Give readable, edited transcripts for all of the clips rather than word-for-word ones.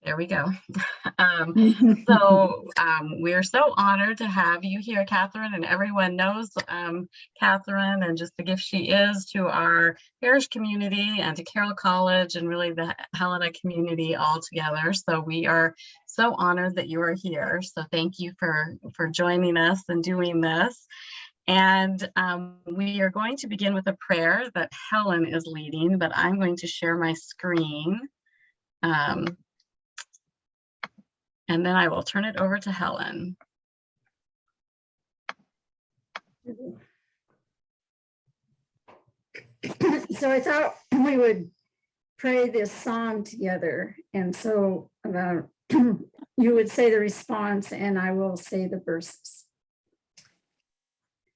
There we go. We're so honored to have you here, Catherine, and everyone knows Catherine and just the gift she is to our parish community and to Carroll College and really the Helena community all together. So we are so honored that you are here. So thank you for joining us and doing this. And we are going to begin with a prayer that Helen is leading, but I'm going to share my screen. And then I will turn it over to Helen. So I thought we would pray this psalm together. And so you would say the response and I will say the verses.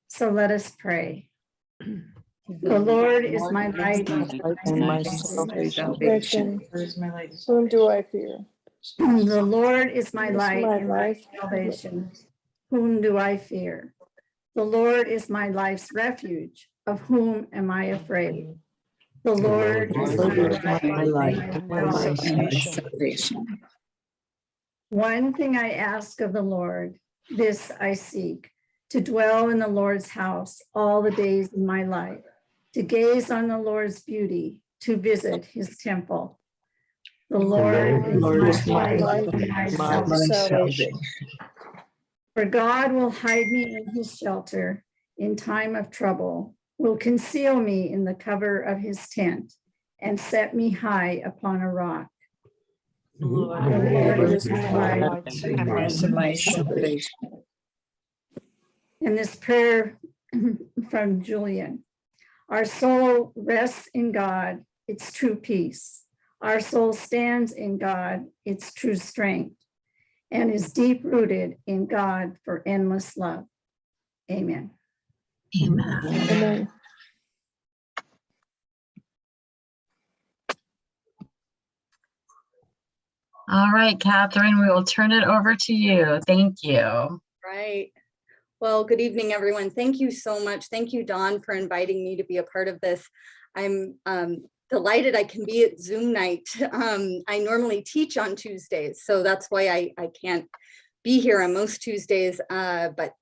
So let us pray. The Lord is my light and my salvation. Whom do I fear? The Lord is my light and my salvation. Whom do I fear? The Lord is my life's refuge. Of whom am I afraid? The Lord is my light and my salvation. One thing I ask of the Lord, this I seek, to dwell in the Lord's house all the days of my life, to gaze on the Lord's beauty, to visit his temple. The Lord is my light and my salvation. For God will hide me in his shelter in time of trouble, will conceal me in the cover of his tent, and set me high upon a rock. The Lord is my light and my salvation. And this prayer from Julian. Our soul rests in God, its true peace. Our soul stands in God, its true strength, and is deep rooted in God for endless love. Amen. Amen. Amen. All right, Catherine, we will turn it over to you. Thank you. Right. Well, good evening, everyone. Thank you so much. Thank you, Dawn, for inviting me to be a part of this. I'm delighted I can be at Zoom night. I normally teach on Tuesdays, so that's why I can't be here on most Tuesdays, but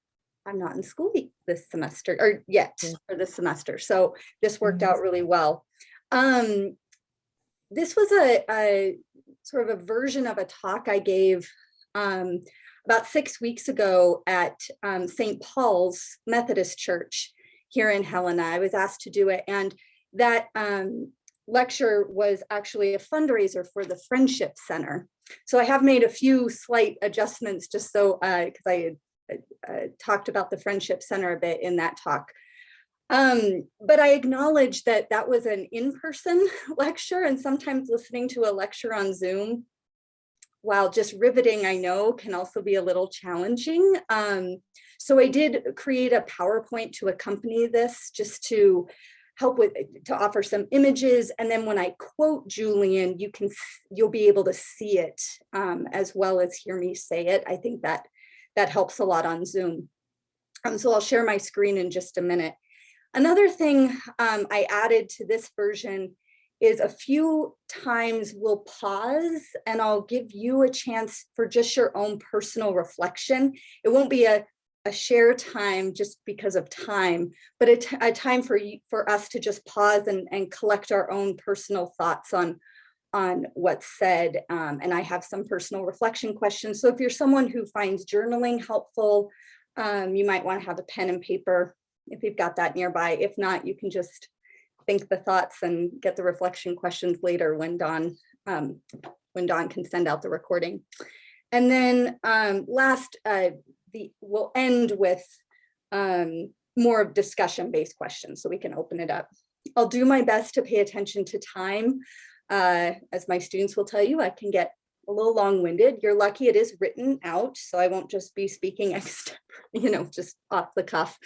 I'm not in school this semester, or yet for this semester. So this worked out really well. This was a sort of a version of a talk I gave about 6 weeks ago at St. Paul's Methodist Church here in Helena. I was asked to do it, and that lecture was actually a fundraiser for the Friendship Center. So I have made a few slight adjustments just so, because I had talked about the Friendship Center a bit in that talk. But I acknowledge that that was an in-person lecture, and sometimes listening to a lecture on Zoom, while just riveting, I know, can also be a little challenging. So I did create a PowerPoint to accompany this, just to help with, to offer some images. And then when I quote Julian, you'll be able to see it as well as hear me say it. I think that helps a lot on Zoom. So I'll share my screen in just a minute. Another thing I added to this version is a few times we'll pause and I'll give you a chance for just your own personal reflection. It won't be a share time just because of time, but a time for us to just pause and collect our own personal thoughts on what's said. And I have some personal reflection questions. So if you're someone who finds journaling helpful, you might want to have a pen and paper if you've got that nearby. If not, you can just think the thoughts and get the reflection questions later when Dawn can send out the recording. And then last, we'll end with more discussion-based questions so we can open it up. I'll do my best to pay attention to time. As my students will tell you, I can get a little long-winded. You're lucky it is written out, so I won't just be speaking just off the cuff.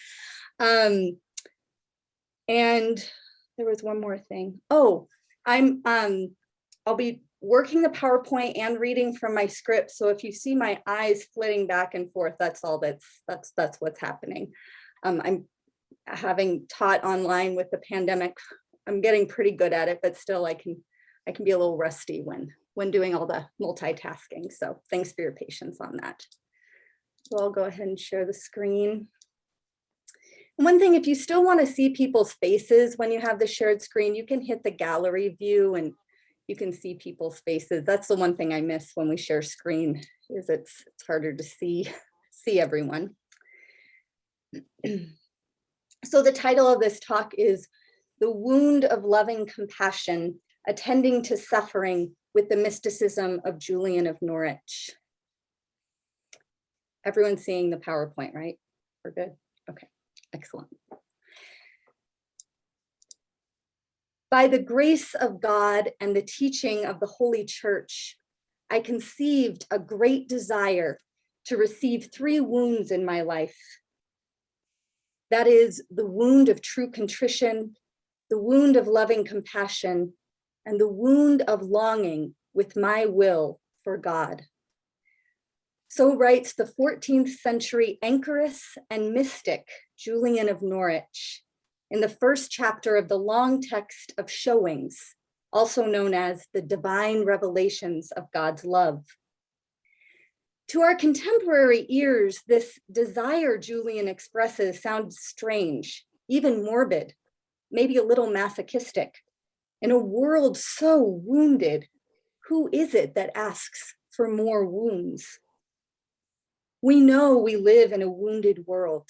And there was one more thing. Oh, I'll be working the PowerPoint and reading from my script. So if you see my eyes flitting back and forth, that's all that's what's happening. I'm having taught online with the pandemic. I'm getting pretty good at it, but still I can I can be a little rusty when doing all the multitasking. So thanks for your patience on that. So I'll go ahead and share the screen. And one thing, if you still want to see people's faces when you have the shared screen, you can hit the gallery view and you can see people's faces. That's the one thing I miss when we share screen, is it's harder to see everyone. So the title of this talk is The Wound of Loving Compassion, Attending to Suffering with the Mysticism of Julian of Norwich. Everyone's seeing the PowerPoint, right? We're good? Okay, excellent. By the grace of God and the teaching of the Holy Church, I conceived a great desire to receive 3 wounds in my life. That is the wound of true contrition, the wound of loving compassion, and the wound of longing with my will for God. So writes the 14th century anchoress and mystic, Julian of Norwich, in the first chapter of the long text of Showings, also known as the Divine Revelations of God's Love. To our contemporary ears, this desire Julian expresses sounds strange, even morbid, maybe a little masochistic. In a world so wounded, who is it that asks for more wounds? We know we live in a wounded world.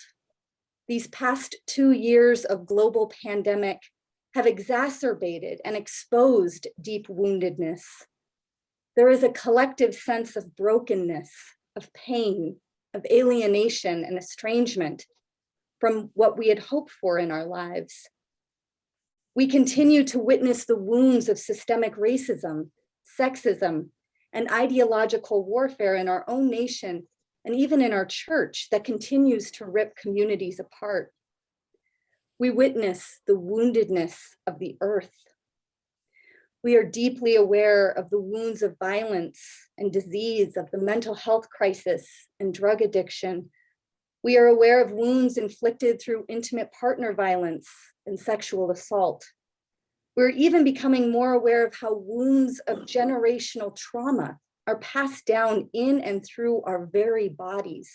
These past 2 years of global pandemic have exacerbated and exposed deep woundedness. There is a collective sense of brokenness, of pain, of alienation and estrangement from what we had hoped for in our lives. We continue to witness the wounds of systemic racism, sexism, and ideological warfare in our own nation and even in our church that continues to rip communities apart. We witness the woundedness of the earth. We are deeply aware of the wounds of violence and disease, of the mental health crisis and drug addiction. We are aware of wounds inflicted through intimate partner violence and sexual assault. We're even becoming more aware of how wounds of generational trauma are passed down in and through our very bodies.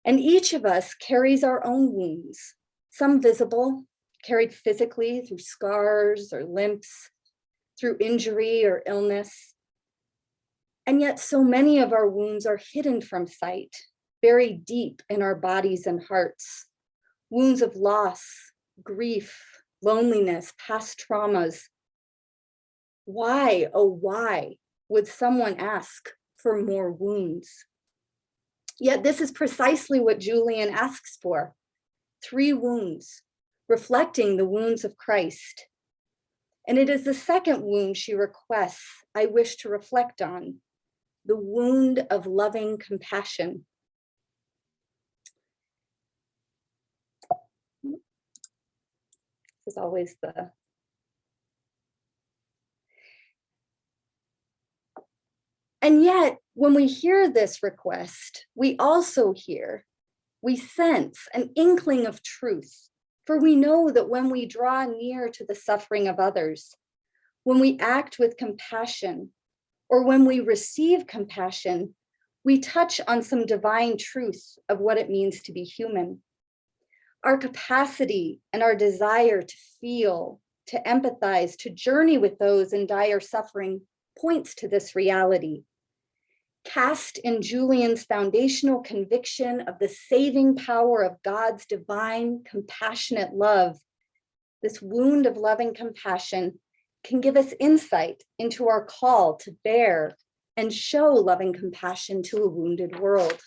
And each of us carries our own wounds, some visible, carried physically through scars or limps, through injury or illness. And yet so many of our wounds are hidden from sight, buried deep in our bodies and hearts. Wounds of loss, grief, loneliness, past traumas. Why, oh why, would someone ask for more wounds? Yet this is precisely what Julian asks for. 3 wounds, reflecting the wounds of Christ. And it is the second wound she requests I wish to reflect on, the wound of loving compassion. This is always the And yet, when we hear this request, we also hear, we sense an inkling of truth, for we know that when we draw near to the suffering of others, when we act with compassion, or when we receive compassion, we touch on some divine truth of what it means to be human. Our capacity and our desire to feel, to empathize, to journey with those in dire suffering points to this reality. Cast in Julian's foundational conviction of the saving power of God's divine, compassionate love, this wound of loving compassion can give us insight into our call to bear and show loving compassion to a wounded world.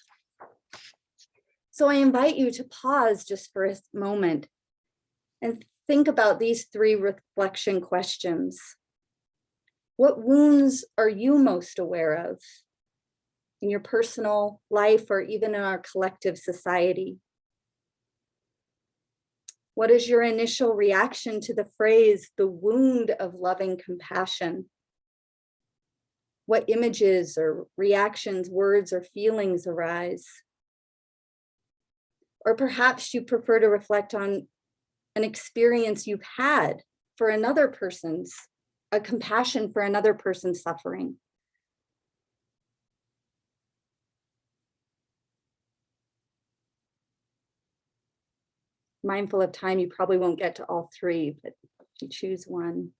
So I invite you to pause just for a moment and think about these 3 reflection questions. What wounds are you most aware of in your personal life or even in our collective society? What is your initial reaction to the phrase, the wound of loving compassion? What images or reactions, words or feelings arise? Or perhaps you prefer to reflect on an experience you've had for another person's a compassion for another person's suffering. Mindful of time, you probably won't get to all three, but if you choose one.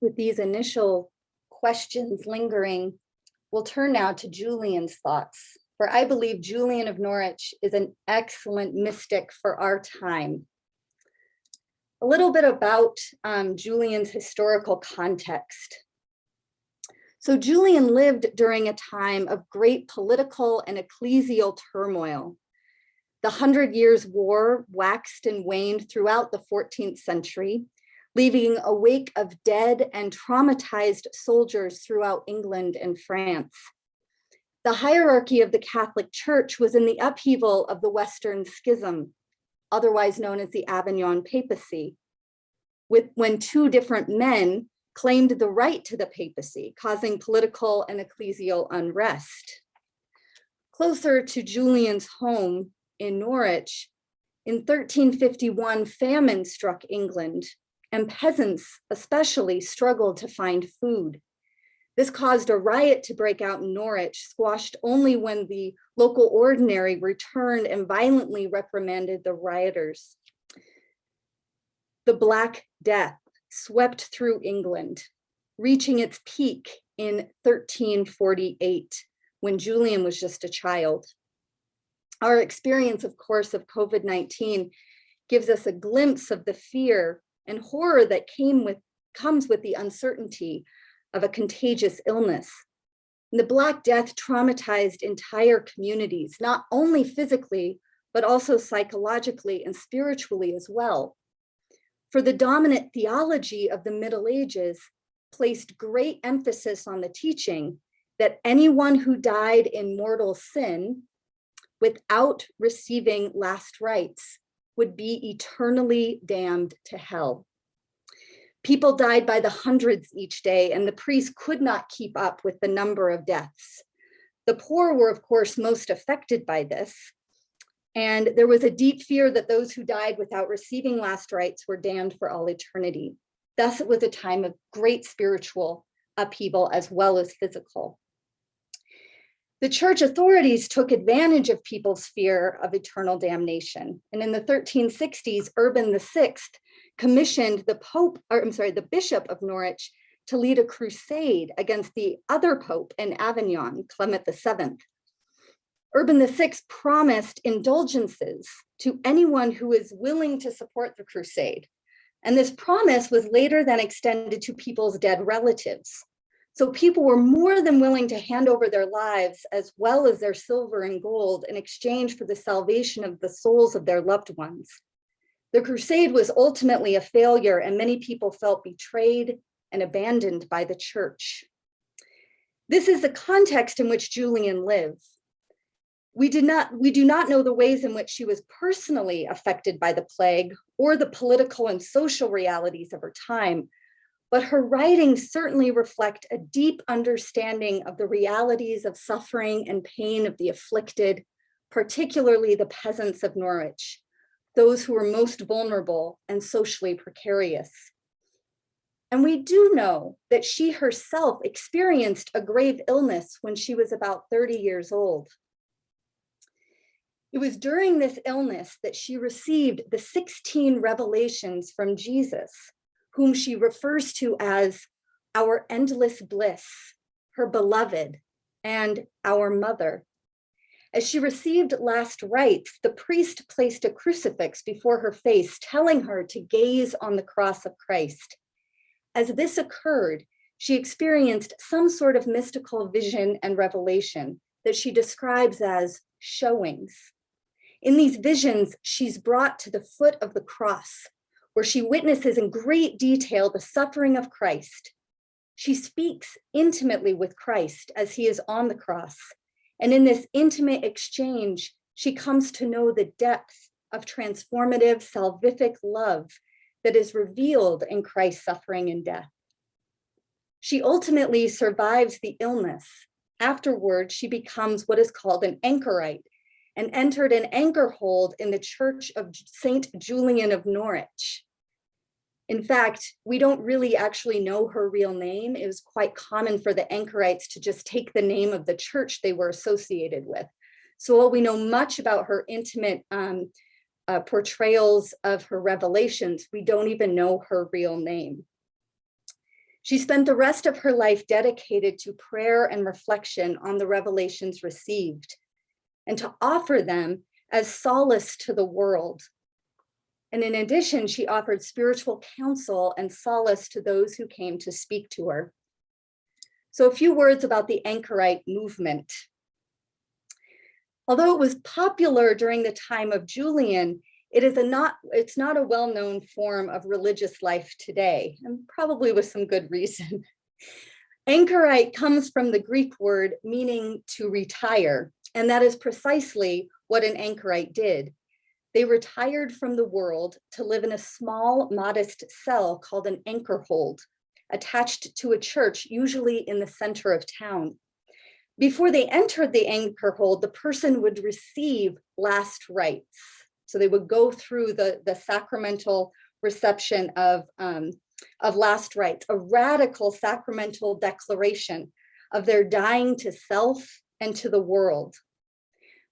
With these initial questions lingering, we'll turn now to Julian's thoughts, for I believe Julian of Norwich is an excellent mystic for our time. A little bit about Julian's historical context. So Julian lived during a time of great political and ecclesial turmoil. The 100 Years' War waxed and waned throughout the 14th century, leaving a wake of dead and traumatized soldiers throughout England and France. The hierarchy of the Catholic Church was in the upheaval of the Western Schism, otherwise known as the Avignon Papacy, when two different men claimed the right to the papacy, causing political and ecclesial unrest. Closer to Julian's home in Norwich, in 1351, famine struck England, and peasants especially struggled to find food. This caused a riot to break out in Norwich, squashed only when the local ordinary returned and violently reprimanded the rioters. The Black Death swept through England, reaching its peak in 1348, when Julian was just a child. Our experience, of course, of COVID-19 gives us a glimpse of the fear and horror that comes with the uncertainty of a contagious illness. And the Black Death traumatized entire communities, not only physically, but also psychologically and spiritually as well. For the dominant theology of the Middle Ages placed great emphasis on the teaching that anyone who died in mortal sin without receiving last rites would be eternally damned to hell. People died by the hundreds each day, and the priests could not keep up with the number of deaths. The poor were, of course, most affected by this, and there was a deep fear that those who died without receiving last rites were damned for all eternity. Thus, it was a time of great spiritual upheaval as well as physical. The church authorities took advantage of people's fear of eternal damnation. And in the 1360s, Urban VI commissioned the Bishop of Norwich to lead a crusade against the other Pope in Avignon, Clement VII. Urban VI promised indulgences to anyone who is willing to support the crusade. And this promise was later then extended to people's dead relatives. So people were more than willing to hand over their lives as well as their silver and gold in exchange for the salvation of the souls of their loved ones. The crusade was ultimately a failure, and many people felt betrayed and abandoned by the church. This is the context in which Julian lived. We do not know the ways in which she was personally affected by the plague or the political and social realities of her time, but her writings certainly reflect a deep understanding of the realities of suffering and pain of the afflicted, particularly the peasants of Norwich, those who were most vulnerable and socially precarious. And we do know that she herself experienced a grave illness when she was about 30 years old. It was during this illness that she received the 16 revelations from Jesus, whom she refers to as our endless bliss, her beloved, and our mother. As she received last rites, the priest placed a crucifix before her face, telling her to gaze on the cross of Christ. As this occurred, she experienced some sort of mystical vision and revelation that she describes as showings. In these visions, she's brought to the foot of the cross, where she witnesses in great detail the suffering of Christ. She speaks intimately with Christ as he is on the cross, And in this intimate exchange, she comes to know the depth of transformative, salvific love that is revealed in Christ's suffering and death. She ultimately survives the illness. Afterward, she becomes what is called an anchorite and entered an anchor hold in the Church of St. Julian of Norwich. In fact, we don't really actually know her real name. It was quite common for the anchorites to just take the name of the church they were associated with. So while we know much about her intimate portrayals of her revelations, we don't even know her real name. She spent the rest of her life dedicated to prayer and reflection on the revelations received and to offer them as solace to the world. And in addition, she offered spiritual counsel and solace to those who came to speak to her. So a few words about the anchorite movement. Although it was popular during the time of Julian, it's not a well-known form of religious life today, and probably with some good reason. Anchorite comes from the Greek word meaning to retire, and that is precisely what an anchorite did. They retired from the world to live in a small, modest cell called an anchor hold, attached to a church, usually in the center of town. Before they entered the anchor hold, the person would receive last rites. So they would go through the sacramental reception of last rites, a radical sacramental declaration of their dying to self and to the world.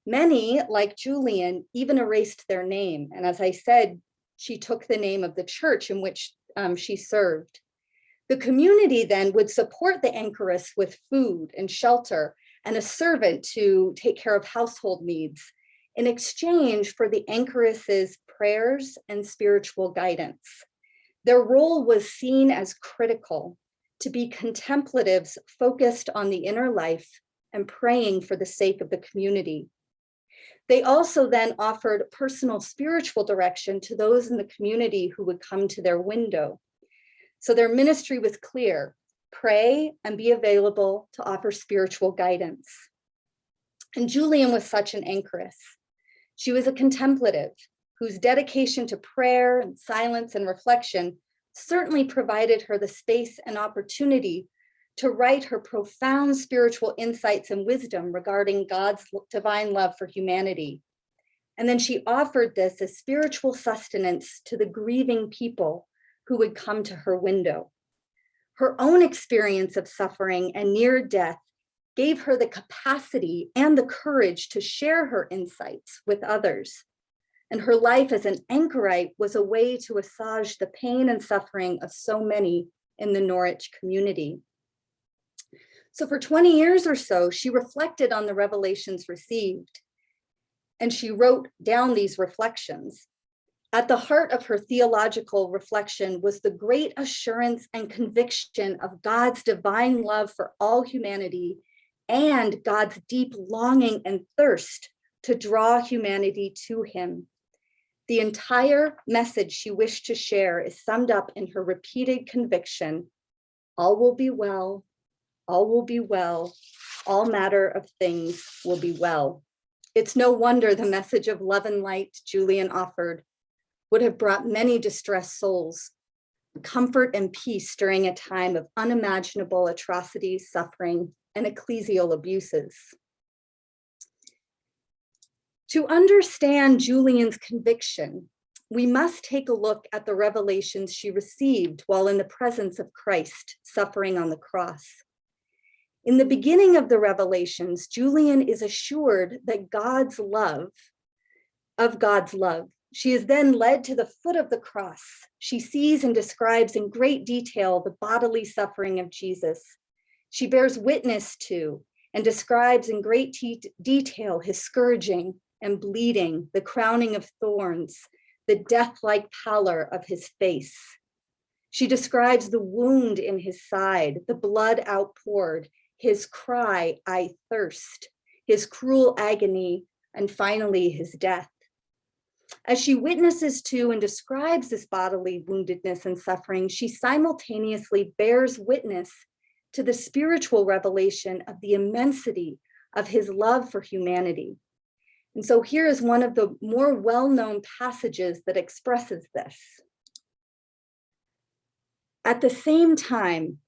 Many, like Julian, even erased their name. And as I said, she took the name of the church in which she served. The community then would support the anchoress with food and shelter and a servant to take care of household needs in exchange for the anchoress's prayers and spiritual guidance. Their role was seen as critical, to be contemplatives focused on the inner life and praying for the sake of the community. They also then offered personal spiritual direction to those in the community who would come to their window. So their ministry was clear: pray and be available to offer spiritual guidance. And Julian was such an anchoress. She was a contemplative whose dedication to prayer and silence and reflection certainly provided her the space and opportunity to write her profound spiritual insights and wisdom regarding God's divine love for humanity. And then she offered this as spiritual sustenance to the grieving people who would come to her window. Her own experience of suffering and near death gave her the capacity and the courage to share her insights with others. And her life as an anchorite was a way to assuage the pain and suffering of so many in the Norwich community. So for 20 years or so, she reflected on the revelations received, and she wrote down these reflections. At the heart of her theological reflection was the great assurance and conviction of God's divine love for all humanity and God's deep longing and thirst to draw humanity to him. The entire message she wished to share is summed up in her repeated conviction: all will be well, all will be well, all matter of things will be well. It's no wonder the message of love and light Julian offered would have brought many distressed souls comfort and peace during a time of unimaginable atrocities, suffering, and ecclesial abuses. To understand Julian's conviction, we must take a look at the revelations she received while in the presence of Christ suffering on the cross. In the beginning of the revelations, Julian is assured that God's love. She is then led to the foot of the cross. She sees and describes in great detail the bodily suffering of Jesus. She bears witness to and describes in great detail his scourging and bleeding, the crowning of thorns, the death-like pallor of his face. She describes the wound in his side, the blood outpoured, his cry, "I thirst," his cruel agony, and finally his death. As she witnesses to and describes this bodily woundedness and suffering, she simultaneously bears witness to the spiritual revelation of the immensity of his love for humanity. And so here is one of the more well-known passages that expresses this. At the same time,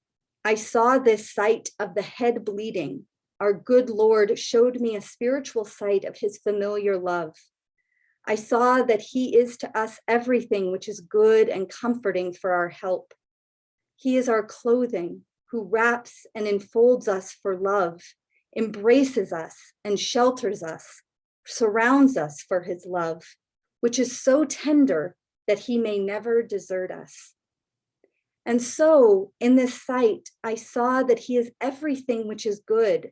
I saw this sight of the head bleeding. Our good Lord showed me a spiritual sight of his familiar love. I saw that he is to us everything which is good and comforting for our help. He is our clothing, who wraps and enfolds us for love, embraces us and shelters us, surrounds us for his love, which is so tender that he may never desert us. And so in this sight, I saw that he is everything which is good.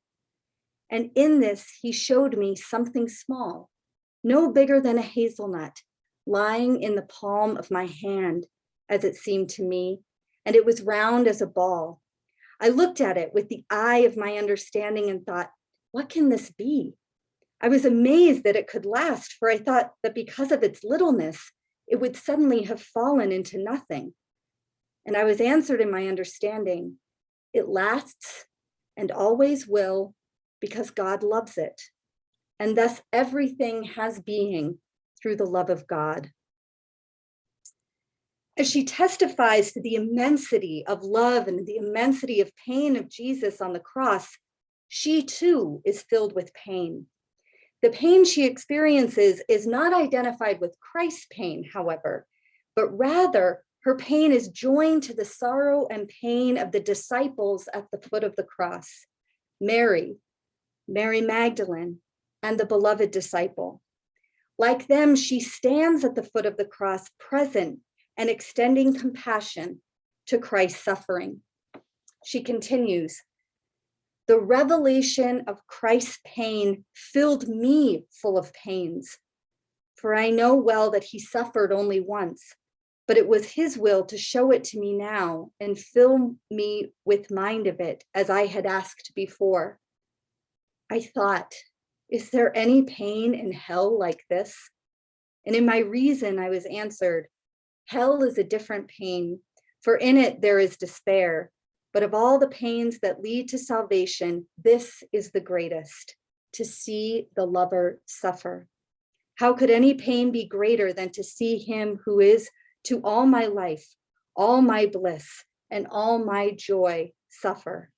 And in this, he showed me something small, no bigger than a hazelnut, lying in the palm of my hand, as it seemed to me, and it was round as a ball. I looked at it with the eye of my understanding and thought, what can this be? I was amazed that it could last, for I thought that because of its littleness, it would suddenly have fallen into nothing. And I was answered in my understanding, it lasts and always will because God loves it. And thus everything has being through the love of God. As she testifies to the immensity of love and the immensity of pain of Jesus on the cross, she too is filled with pain. The pain she experiences is not identified with Christ's pain, however, but rather her pain is joined to the sorrow and pain of the disciples at the foot of the cross, Mary, Mary Magdalene, and the beloved disciple. Like them, she stands at the foot of the cross, present and extending compassion to Christ's suffering. She continues, the revelation of Christ's pain filled me full of pains, for I know well that he suffered only once, but it was his will to show it to me now and fill me with mind of it as I had asked before. I thought, is there any pain in hell like this? And in my reason, I was answered, hell is a different pain, for in it there is despair. But of all the pains that lead to salvation, this is the greatest, to see the lover suffer. How could any pain be greater than to see him who is to all my life, all my bliss, and all my joy suffer?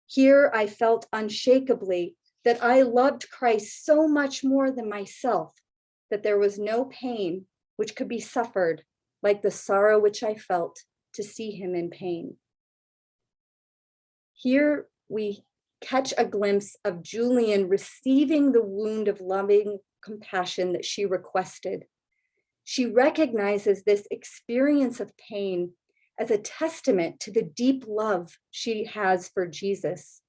Here I felt unshakably that I loved Christ so much more than myself, that there was no pain which could be suffered like the sorrow which I felt to see him in pain. Here we catch a glimpse of Julian receiving the wound of loving compassion that she requested. She recognizes this experience of pain as a testament to the deep love she has for Jesus.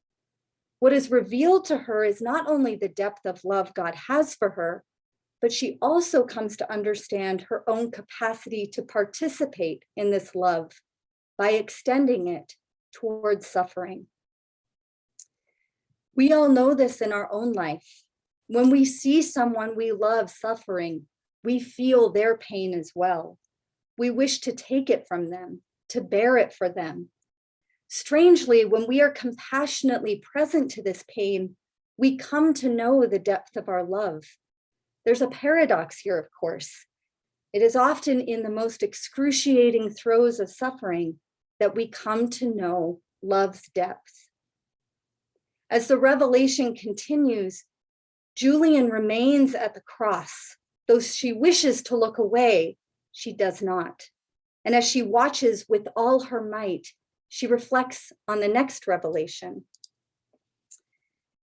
What is revealed to her is not only the depth of love God has for her, but she also comes to understand her own capacity to participate in this love by extending it towards suffering. We all know this in our own life. When we see someone we love suffering, we feel their pain as well. We wish to take it from them, to bear it for them. Strangely, when we are compassionately present to this pain, we come to know the depth of our love. There's a paradox here, of course. It is often in the most excruciating throes of suffering that we come to know love's depth. As the revelation continues, Julian remains at the cross. Though she wishes to look away, she does not. And as she watches with all her might, she reflects on the next revelation.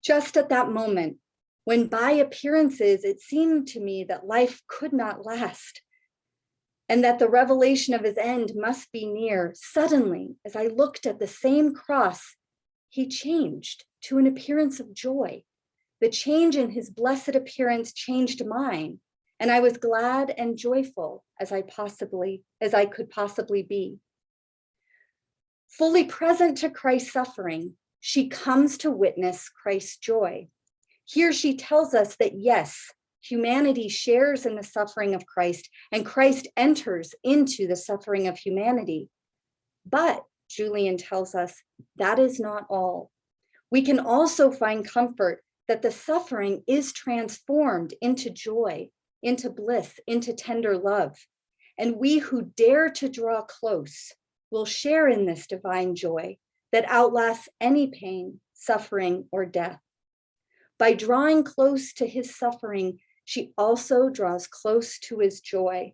Just at that moment, when by appearances it seemed to me that life could not last, and that the revelation of his end must be near, suddenly, as I looked at the same cross, he changed to an appearance of joy. The change in his blessed appearance changed mine, and I was glad and joyful as I could possibly be. Fully present to Christ's suffering, she comes to witness Christ's joy. Here she tells us that yes, humanity shares in the suffering of Christ, and Christ enters into the suffering of humanity. But, Julian tells us, that is not all. We can also find comfort that the suffering is transformed into joy, into bliss, into tender love. And we who dare to draw close will share in this divine joy that outlasts any pain, suffering, or death. By drawing close to his suffering, she also draws close to his joy,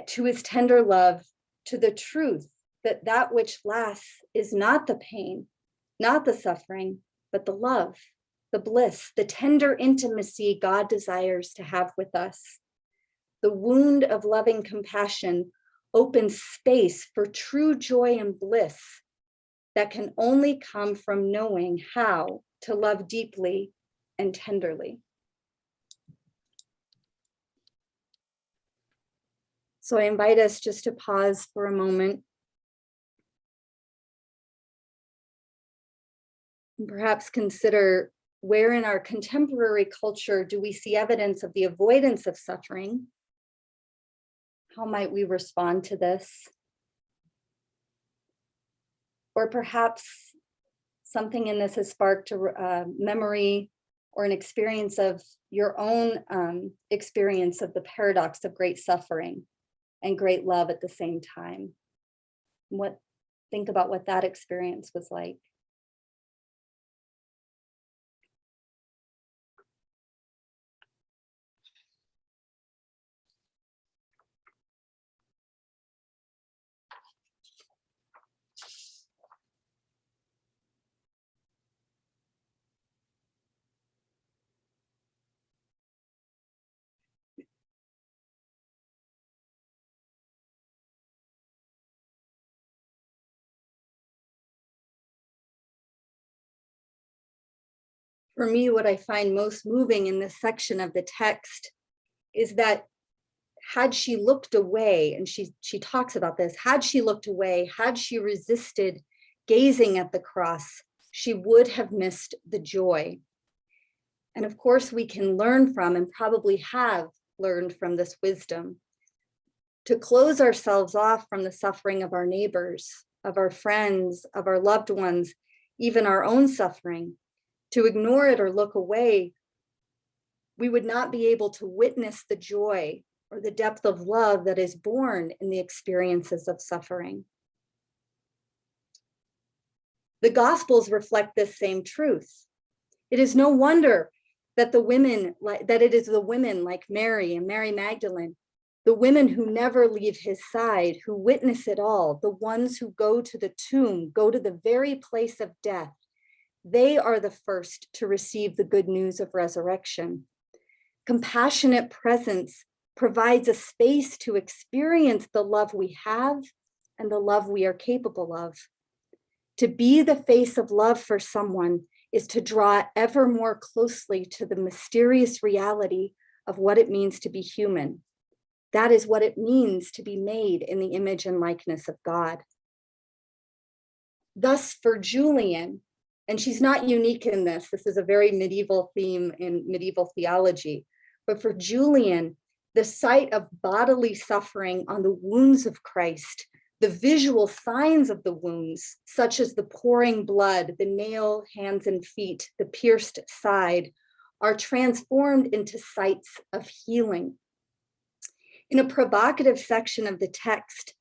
to his tender love, to the truth that that which lasts is not the pain, not the suffering, but the love, the bliss, the tender intimacy God desires to have with us. The wound of loving compassion opens space for true joy and bliss that can only come from knowing how to love deeply and tenderly. So I invite us just to pause for a moment and perhaps consider where in our contemporary culture do we see evidence of the avoidance of suffering? How might we respond to this? Or perhaps something in this has sparked a memory or an experience of your own experience of the paradox of great suffering and great love at the same time. Think about what that experience was like. For me, what I find most moving in this section of the text is that had she looked away, and she talks about this, had she looked away, had she resisted gazing at the cross, she would have missed the joy. And of course, we can learn from, and probably have learned from, this wisdom to close ourselves off from the suffering of our neighbors, of our friends, of our loved ones, even our own suffering. To ignore it or look away, we would not be able to witness the joy or the depth of love that is born in the experiences of suffering. The Gospels reflect this same truth. It is no wonder that it is the women like Mary and Mary Magdalene, the women who never leave his side, who witness it all, the ones who go to the tomb, go to the very place of death. They are the first to receive the good news of resurrection. Compassionate presence provides a space to experience the love we have and the love we are capable of. To be the face of love for someone is to draw ever more closely to the mysterious reality of what it means to be human. That is what it means to be made in the image and likeness of God. Thus, for Julian, and she's not unique in this is a very medieval theme in medieval theology, but for Julian, the sight of bodily suffering on the wounds of Christ, the visual signs of the wounds, such as the pouring blood, the nailed hands and feet, the pierced side, are transformed into sights of healing. In a provocative section of the text,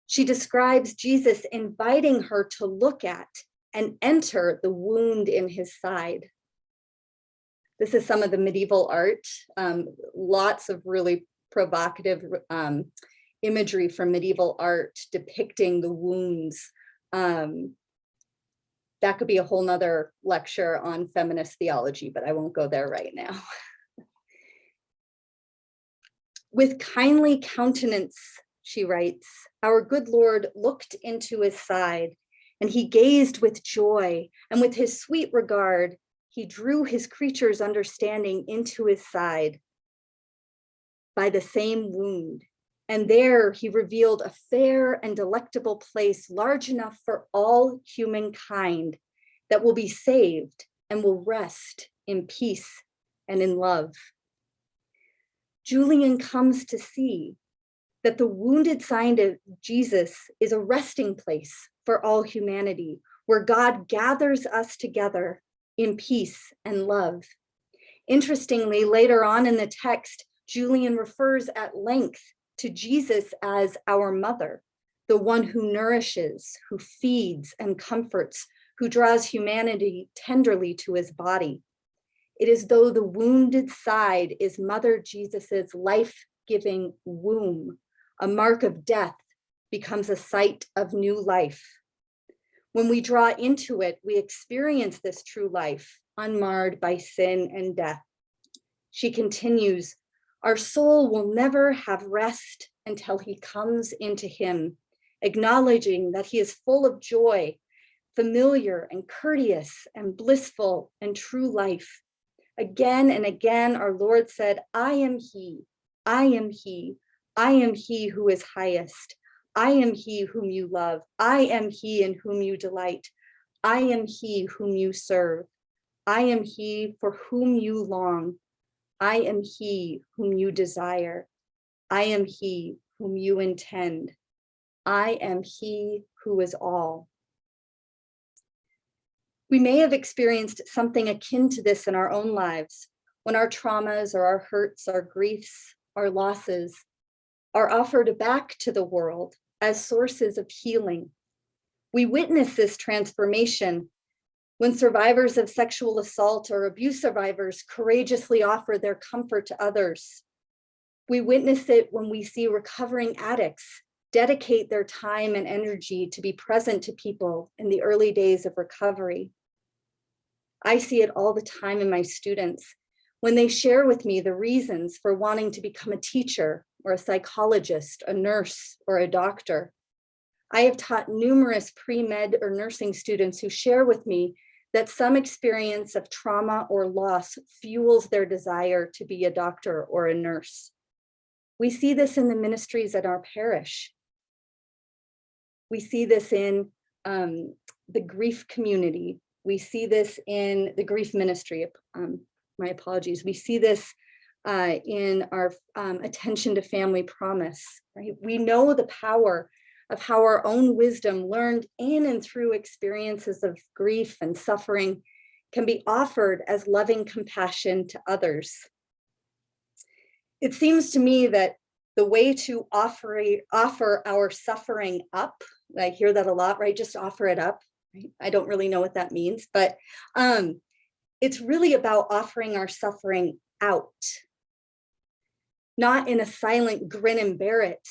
she describes Jesus inviting her to look at and enter the wound in his side. This is some of the medieval art, lots of really provocative imagery from medieval art depicting the wounds. That could be a whole nother lecture on feminist theology, but I won't go there right now. With kindly countenance, she writes, our good Lord looked into his side, and he gazed with joy, and with his sweet regard, he drew his creature's understanding into his side by the same wound. And there he revealed a fair and delectable place large enough for all humankind that will be saved and will rest in peace and in love. Julian comes to see that the wounded side of Jesus is a resting place for all humanity, where God gathers us together in peace and love. Interestingly, later on in the text, Julian refers at length to Jesus as our mother, the one who nourishes, who feeds and comforts, who draws humanity tenderly to his body. It is though the wounded side is Mother Jesus's life-giving womb, a mark of death becomes a site of new life. When we draw into it, we experience this true life, unmarred by sin and death. She continues, our soul will never have rest until he comes into him, acknowledging that he is full of joy, familiar and courteous and blissful and true life. Again and again, our Lord said, I am he, I am he, I am he who is highest. I am he whom you love. I am he in whom you delight. I am he whom you serve. I am he for whom you long. I am he whom you desire. I am he whom you intend. I am he who is all. We may have experienced something akin to this in our own lives, when our traumas or our hurts, our griefs, our losses are offered back to the world as sources of healing. We witness this transformation when survivors of sexual assault or abuse survivors courageously offer their comfort to others. We witness it when we see recovering addicts dedicate their time and energy to be present to people in the early days of recovery. I see it all the time in my students when they share with me the reasons for wanting to become a teacher or a psychologist, a nurse, or a doctor. I have taught numerous pre-med or nursing students who share with me that some experience of trauma or loss fuels their desire to be a doctor or a nurse. We see this in the ministries at our parish. We see this in the grief community. We see this in the grief ministry. My apologies. We see this in our attention to family promise, right? We know the power of how our own wisdom learned in and through experiences of grief and suffering can be offered as loving compassion to others. It seems to me that the way to offer our suffering up, I hear that a lot, right? Just offer it up. Right? I don't really know what that means, but it's really about offering our suffering out, not in a silent grin and bear it,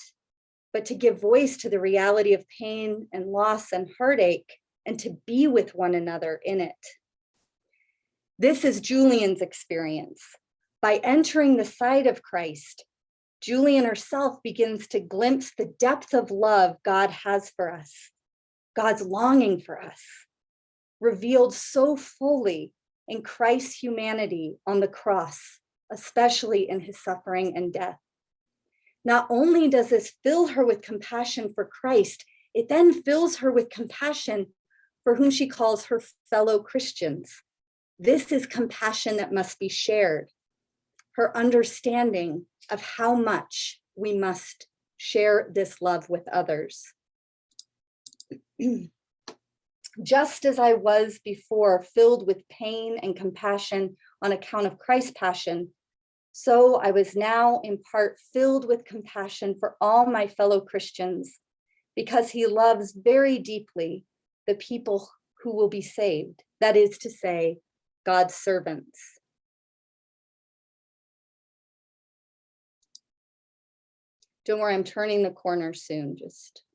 but to give voice to the reality of pain and loss and heartache and to be with one another in it. This is Julian's experience. By entering the side of Christ, Julian herself begins to glimpse the depth of love God has for us, God's longing for us, revealed so fully in Christ's humanity on the cross, especially in his suffering and death. Not only does this fill her with compassion for Christ, it then fills her with compassion for whom she calls her fellow Christians. This is compassion that must be shared. Her understanding of how much we must share this love with others. Just as I was before filled with pain and compassion on account of Christ's passion, so I was now in part filled with compassion for all my fellow Christians, because he loves very deeply the people who will be saved, that is to say, God's servants. Don't worry, I'm turning the corner soon,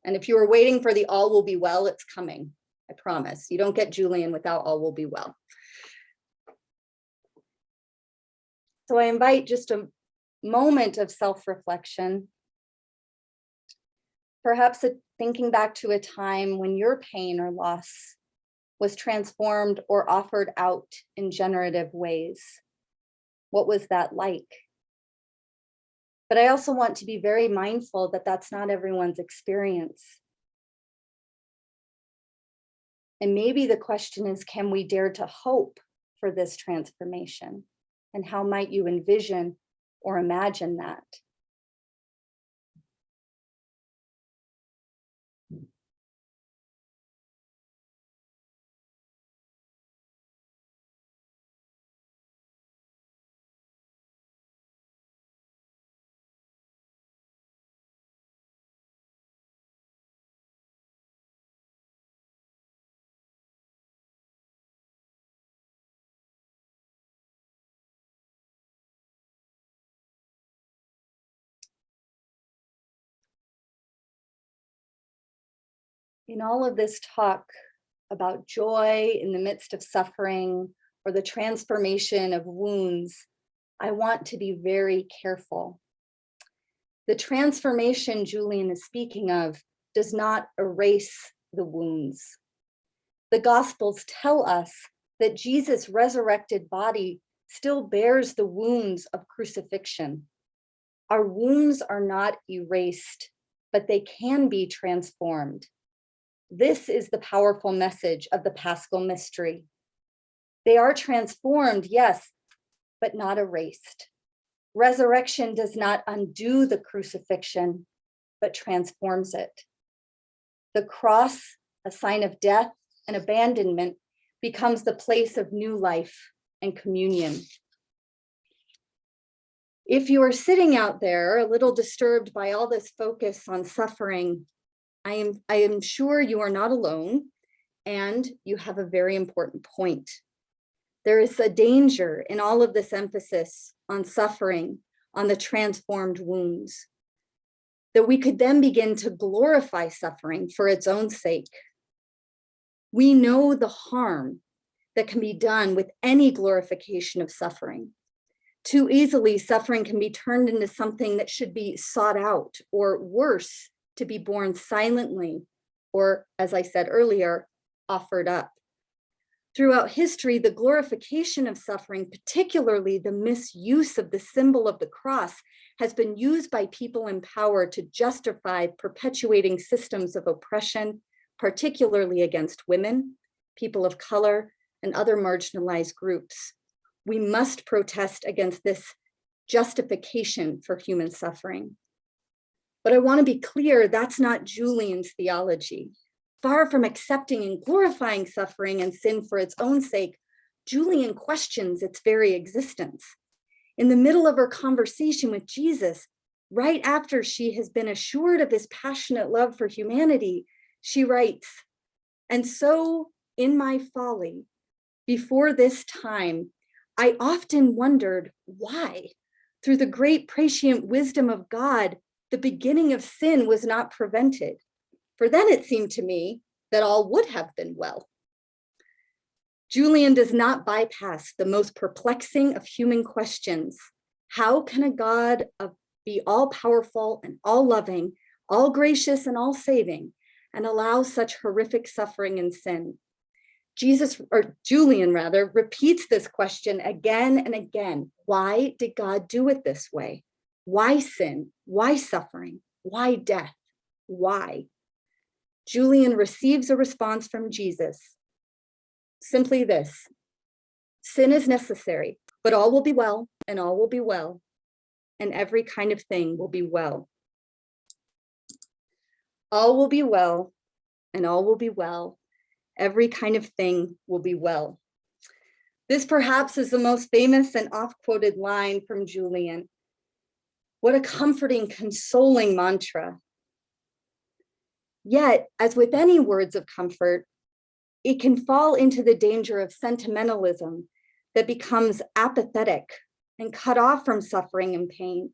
and if you were waiting for the all will be well, it's coming, I promise. You don't get Julian without all will be well. So I invite just a moment of self-reflection, perhaps thinking back to a time when your pain or loss was transformed or offered out in generative ways. What was that like? But I also want to be very mindful that that's not everyone's experience. And maybe the question is, can we dare to hope for this transformation? And how might you envision or imagine that? In all of this talk about joy in the midst of suffering or the transformation of wounds, I want to be very careful. The transformation Julian is speaking of does not erase the wounds. The Gospels tell us that Jesus' resurrected body still bears the wounds of crucifixion. Our wounds are not erased, but they can be transformed. This is the powerful message of the Paschal mystery. They are transformed, yes, but not erased. Resurrection does not undo the crucifixion, but transforms it. The cross, a sign of death and abandonment, becomes the place of new life and communion. If you are sitting out there a little disturbed by all this focus on suffering, I am sure you are not alone, and you have a very important point. There is a danger in all of this emphasis on suffering, on the transformed wounds, that we could then begin to glorify suffering for its own sake. We know the harm that can be done with any glorification of suffering. Too easily, suffering can be turned into something that should be sought out, or worse, to be borne silently, or, as I said earlier, offered up. Throughout history, the glorification of suffering, particularly the misuse of the symbol of the cross, has been used by people in power to justify perpetuating systems of oppression, particularly against women, people of color, and other marginalized groups. We must protest against this justification for human suffering. But I want to be clear, that's not Julian's theology. Far from accepting and glorifying suffering and sin for its own sake, Julian questions its very existence. In the middle of her conversation with Jesus, right after she has been assured of his passionate love for humanity, she writes, "And so in my folly, before this time, I often wondered why, through the great prescient wisdom of God, the beginning of sin was not prevented. For then it seemed to me that all would have been well." Julian does not bypass the most perplexing of human questions. How can a God be all powerful and all loving, all gracious and all saving, and allow such horrific suffering and sin? Julian repeats this question again and again. Why did God do it this way? Why sin? Why suffering? Why death? Why? Julian receives a response from Jesus. Simply this: sin is necessary, but all will be well, and all will be well, and every kind of thing will be well. All will be well, and all will be well. Every kind of thing will be well. This perhaps is the most famous and oft-quoted line from Julian. What a comforting, consoling mantra. Yet, as with any words of comfort, it can fall into the danger of sentimentalism that becomes apathetic and cut off from suffering and pain.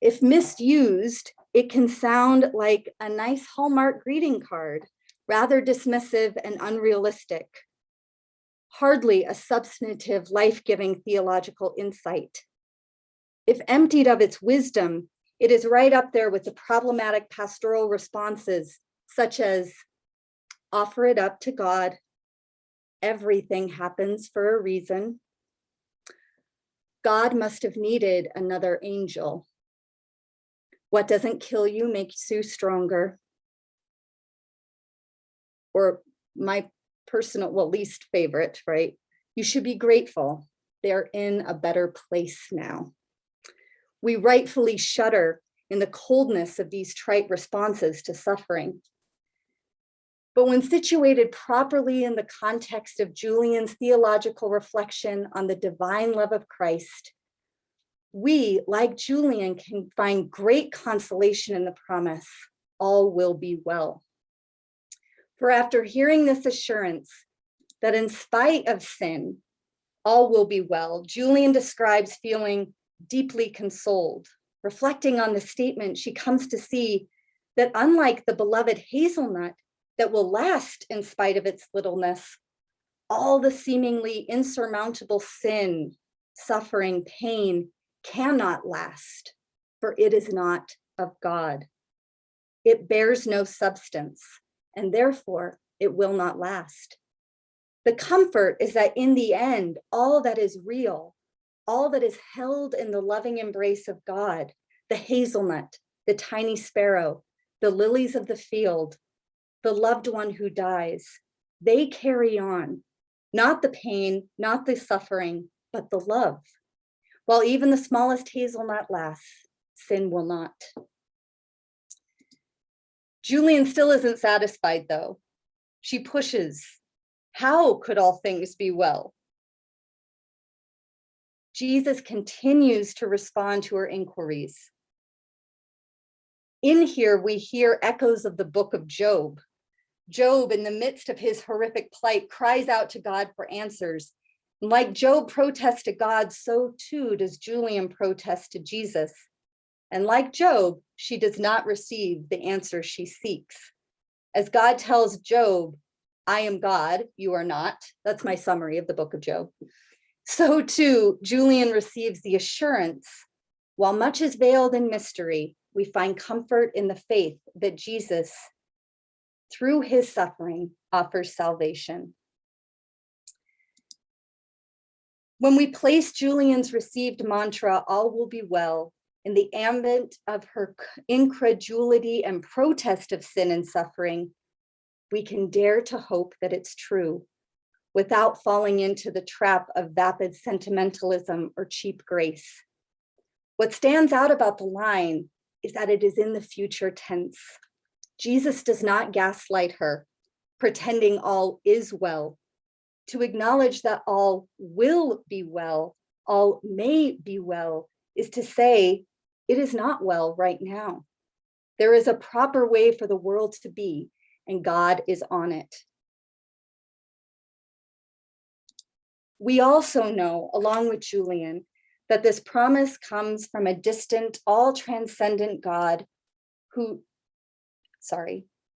If misused, it can sound like a nice Hallmark greeting card, rather dismissive and unrealistic. Hardly a substantive, life-giving theological insight. If emptied of its wisdom, it is right up there with the problematic pastoral responses, such as, offer it up to God, everything happens for a reason, God must have needed another angel, what doesn't kill you makes you stronger, or my personal, least favorite, right? You should be grateful. They're in a better place now. We rightfully shudder in the coldness of these trite responses to suffering. But when situated properly in the context of Julian's theological reflection on the divine love of Christ, we, like Julian, can find great consolation in the promise, all will be well. For after hearing this assurance that in spite of sin, all will be well, Julian describes feeling deeply consoled. Reflecting on the statement, she comes to see that unlike the beloved hazelnut, that will last in spite of its littleness. All the seemingly insurmountable sin, suffering, pain cannot last, for it is not of God. It bears no substance, and therefore it will not last. The comfort is that in the end, all that is real, all that is held in the loving embrace of God, the hazelnut, the tiny sparrow, the lilies of the field, the loved one who dies, they carry on, not the pain, not the suffering, but the love. While even the smallest hazelnut lasts, sin will not. Julian still isn't satisfied though. She pushes. How could all things be well? Jesus continues to respond to her inquiries. In here, we hear echoes of the book of Job. Job, in the midst of his horrific plight, cries out to God for answers. And like Job protests to God, so too does Julian protest to Jesus. And like Job, she does not receive the answer she seeks. As God tells Job, I am God, you are not. That's my summary of the book of Job. So too, Julian receives the assurance, while much is veiled in mystery, we find comfort in the faith that Jesus, through his suffering, offers salvation. When we place Julian's received mantra, all will be well, in the ambit of her incredulity and protest of sin and suffering, we can dare to hope that it's true, without falling into the trap of vapid sentimentalism or cheap grace. What stands out about the line is that it is in the future tense. Jesus does not gaslight her, pretending all is well. To acknowledge that all will be well, all may be well, is to say, it is not well right now. There is a proper way for the world to be, and God is on it. We also know, along with Julian, that this promise comes from a distant, all-transcendent God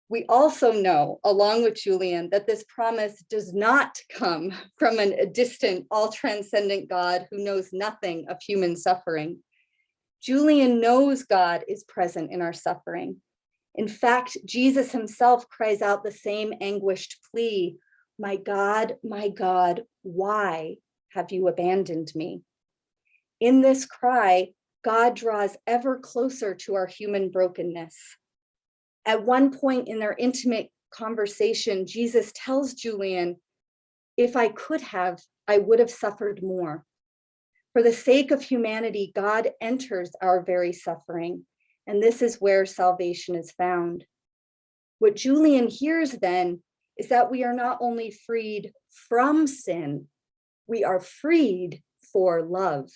we also know, along with Julian, that this promise does not come from a distant, all-transcendent God who knows nothing of human suffering. Julian knows God is present in our suffering. In fact, Jesus himself cries out the same anguished plea, my God, why have you abandoned me? In this cry, God draws ever closer to our human brokenness. At one point in their intimate conversation, Jesus tells Julian, if I could have, I would have suffered more. For the sake of humanity, God enters our very suffering, and this is where salvation is found. What Julian hears then is that we are not only freed from sin, we are freed for love.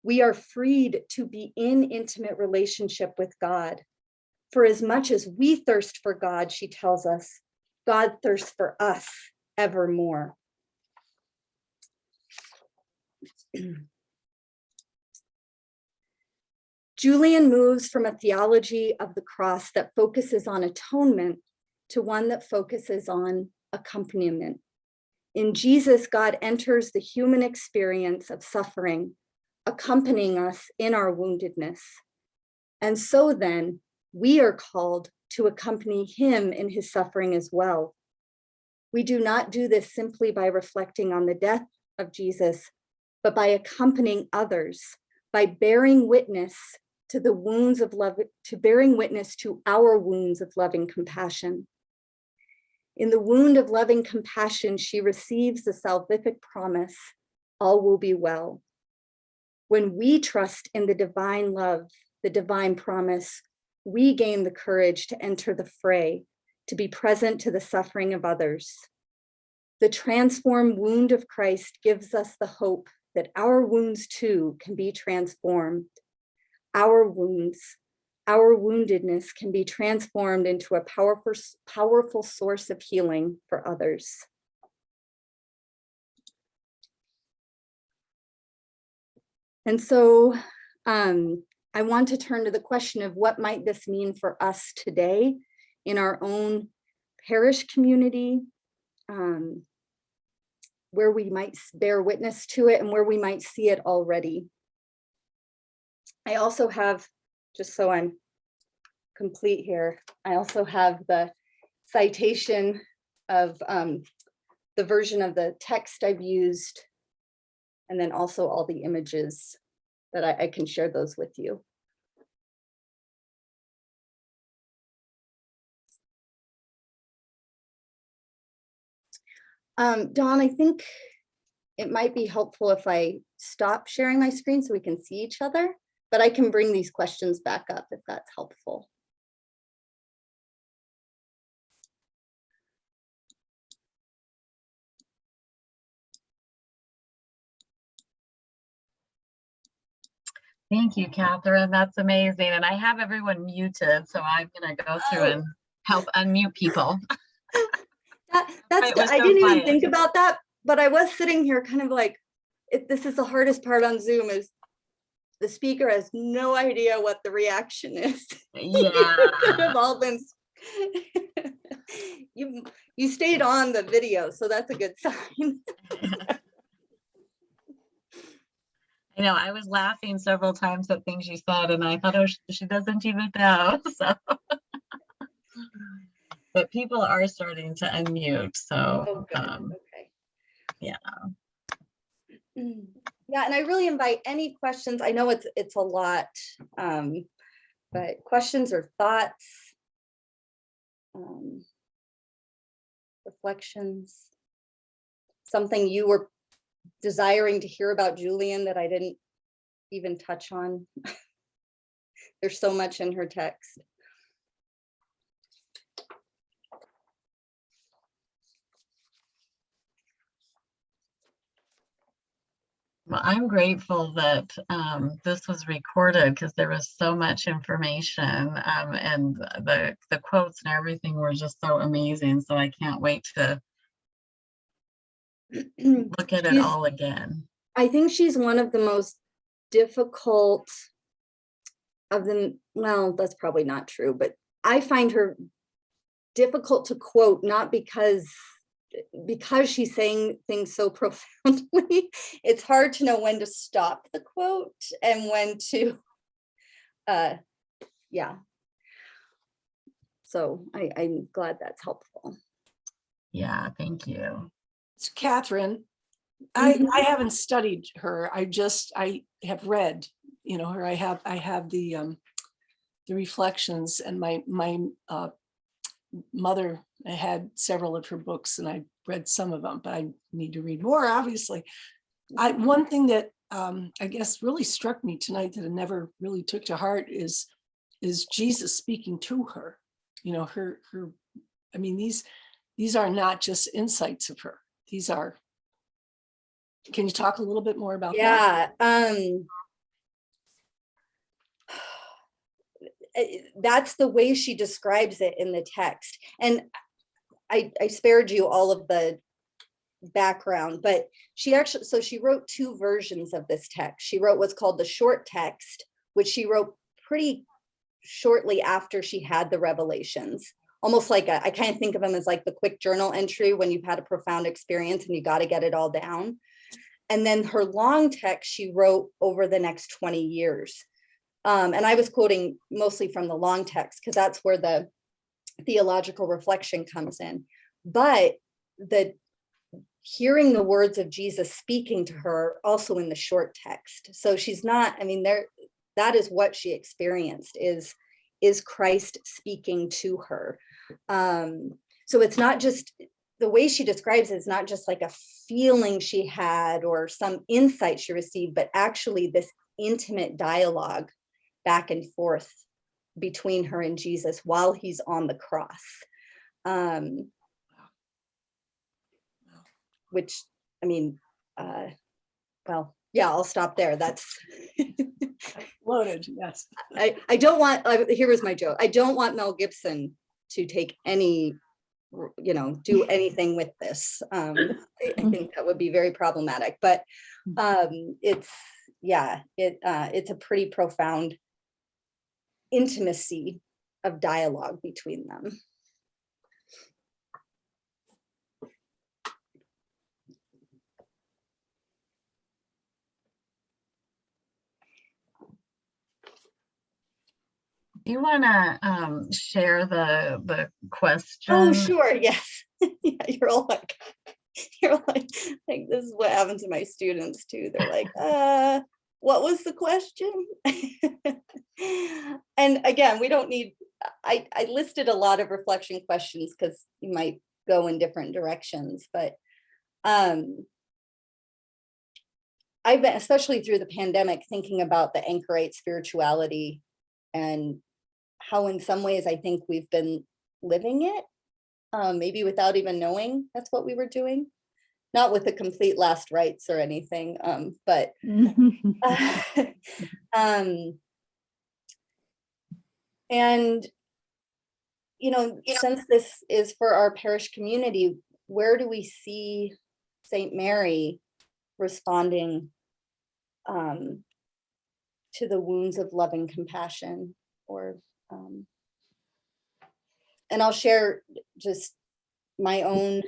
We are freed to be in intimate relationship with God. For as much as we thirst for God, she tells us, God thirsts for us evermore. Julian moves from a theology of the cross that focuses on atonement to one that focuses on accompaniment. In Jesus, God enters the human experience of suffering, accompanying us in our woundedness. And so then, we are called to accompany him in his suffering as well. We do not do this simply by reflecting on the death of Jesus, but by accompanying others, by bearing witness to the wounds of love, to bearing witness to our wounds of loving compassion. In the wound of loving compassion, she receives the salvific promise, all will be well. When we trust in the divine love, the divine promise, we gain the courage to enter the fray, to be present to the suffering of others. The transformed wound of Christ gives us the hope that our wounds too can be transformed. Our wounds, our woundedness can be transformed into a powerful source of healing for others. And so I want to turn to the question of what might this mean for us today in our own parish community, where we might bear witness to it and where we might see it already. I also have, just so I'm complete here, I also have the citation of the version of the text I've used, and then also all the images that I can share those with you. Dawn, I think it might be helpful if I stop sharing my screen so we can see each other, but I can bring these questions back up if that's helpful. Thank you, Catherine. That's amazing. And I have everyone muted, so I'm going to go through and help unmute people. That's It was I so didn't even quiet. think about that, but I was sitting here kind of like, this is the hardest part on Zoom, is the speaker has no idea what the reaction is. Yeah. Could have all been you stayed on the video, so that's a good sign. I know, I was laughing several times at things you said, and I thought, oh, she doesn't even know. So, but people are starting to unmute. So, Oh, good. Okay. Yeah. Yeah, and I really invite any questions. I know it's a lot, but questions or thoughts, reflections, something you were desiring to hear about Julian that I didn't even touch on. There's so much in her text. Well, I'm grateful that this was recorded because there was so much information, and the quotes and everything were just so amazing. So I can't wait to look at it all again. I think she's one of the most difficult of them. Well, that's probably not true, but I find her difficult to quote, not because she's saying things so profoundly. It's hard to know when to stop the quote and when to, yeah. So I'm glad that's helpful. Yeah, thank you. It's Catherine. Mhm. I haven't studied her. I have read, her. I have the reflections, and my mother had several of her books, and I read some of them, but I need to read more, obviously. One thing that I guess really struck me tonight that I never really took to heart is Jesus speaking to her. Her. I mean, these are not just insights of her. These are. Can you talk a little bit more about that? Yeah. That's the way she describes it in the text. And I spared you all of the background, but she wrote two versions of this text. She wrote what's called the short text, which she wrote pretty shortly after she had the revelations. Almost like I kind of think of them as like the quick journal entry when you've had a profound experience and you got to get it all down. And then her long text she wrote over the next 20 years. And I was quoting mostly from the long text because that's where the theological reflection comes in. But the hearing the words of Jesus speaking to her also in the short text. So she's not, I mean, that is what she experienced is Christ speaking to her. So it's not just the way she describes it, is not just like a feeling she had or some insight she received, but actually this intimate dialogue back and forth between her and Jesus while he's on the cross. Which, I mean, well, yeah, I'll stop there. That's Loaded, yes. I don't want, here was my joke. I don't want Mel Gibson to take any, do anything with this. I think that would be very problematic, but it's a pretty profound intimacy of dialogue between them. You want to share the question? Oh, sure. Yes. Yeah, you're like, this is what happens to my students too. They're like, what was the question? And again, we don't need, I listed a lot of reflection questions because you might go in different directions, but I've been, especially through the pandemic, thinking about the anchorite spirituality and how in some ways I think we've been living it, maybe without even knowing that's what we were doing. Not with the complete last rites or anything, but and since this is for our parish community, where do we see Saint Mary responding to the wounds of loving compassion? Or and I'll share just my own,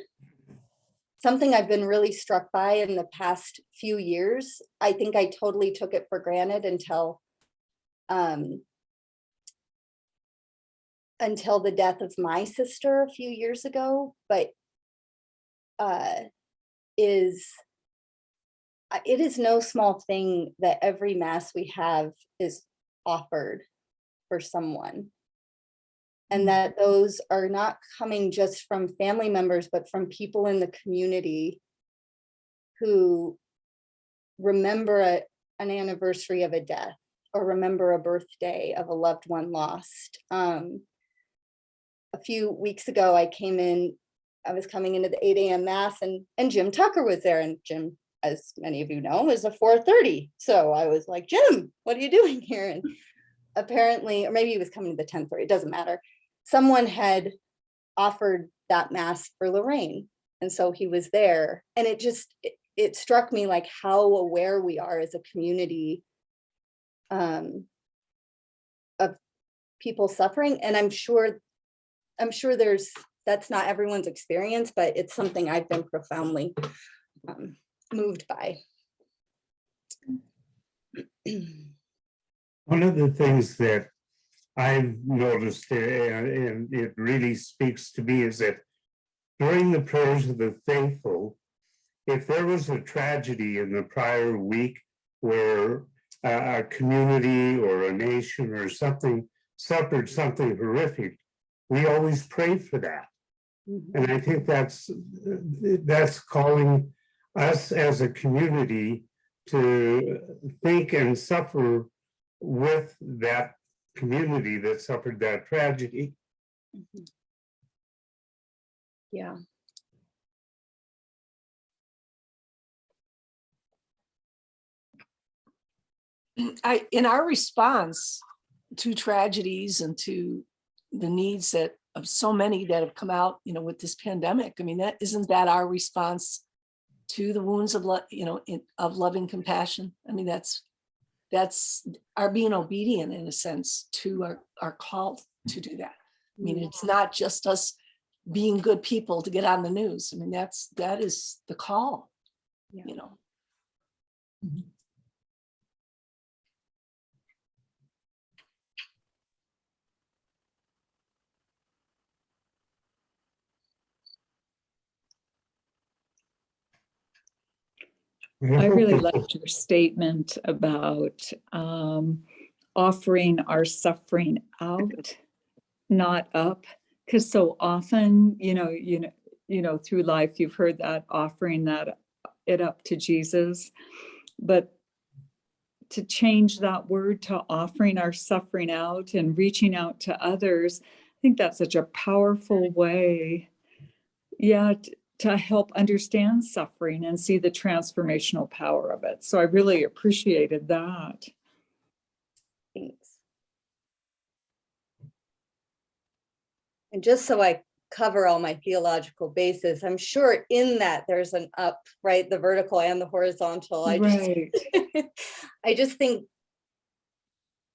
something I've been really struck by in the past few years. I think I totally took it for granted until the death of my sister a few years ago, but it is no small thing that every mass we have is offered for someone. And that those are not coming just from family members, but from people in the community who remember an anniversary of a death or remember a birthday of a loved one lost. A few weeks ago, I was coming into the 8 a.m. mass and Jim Tucker was there. And Jim, as many of you know, is a 4:30. So I was like, Jim, what are you doing here? And apparently, or maybe he was coming to the 10:30, it doesn't matter. Someone had offered that mass for Lorraine. And so he was there. And it struck me like how aware we are as a community of people suffering. And I'm sure that's not everyone's experience, but it's something I've been profoundly moved by. One of the things that I've noticed, and it really speaks to me, is that during the prayers of the faithful, if there was a tragedy in the prior week where a community or a nation or something suffered something horrific, we always pray for that. And I think that's calling us as a community to think and suffer with that community that suffered that tragedy. Yeah. In our response to tragedies and to the needs of so many that have come out, with this pandemic, I mean, isn't that our response to the wounds of of loving compassion? I mean, that's our being obedient in a sense to our call to do that. I mean, it's not just us being good people to get on the news. I mean, that is the call, I really liked your statement about offering our suffering out, not up, because so often, through life, you've heard that offering it up to Jesus, but to change that word to offering our suffering out and reaching out to others, I think that's such a powerful way, to help understand suffering and see the transformational power of it. So I really appreciated that. Thanks. And just so I cover all my theological bases, I'm sure in that there's an up, right? The vertical and the horizontal. I just think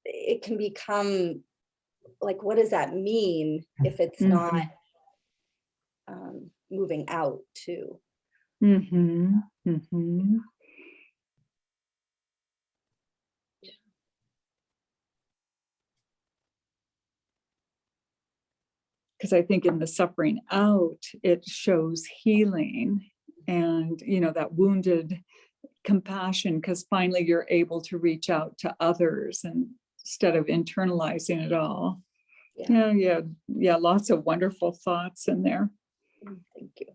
it can become like, what does that mean if it's not moving out too? because I think in the suffering out, it shows healing and, that wounded compassion, because finally you're able to reach out to others and instead of internalizing it all. Yeah, lots of wonderful thoughts in there. Thank you.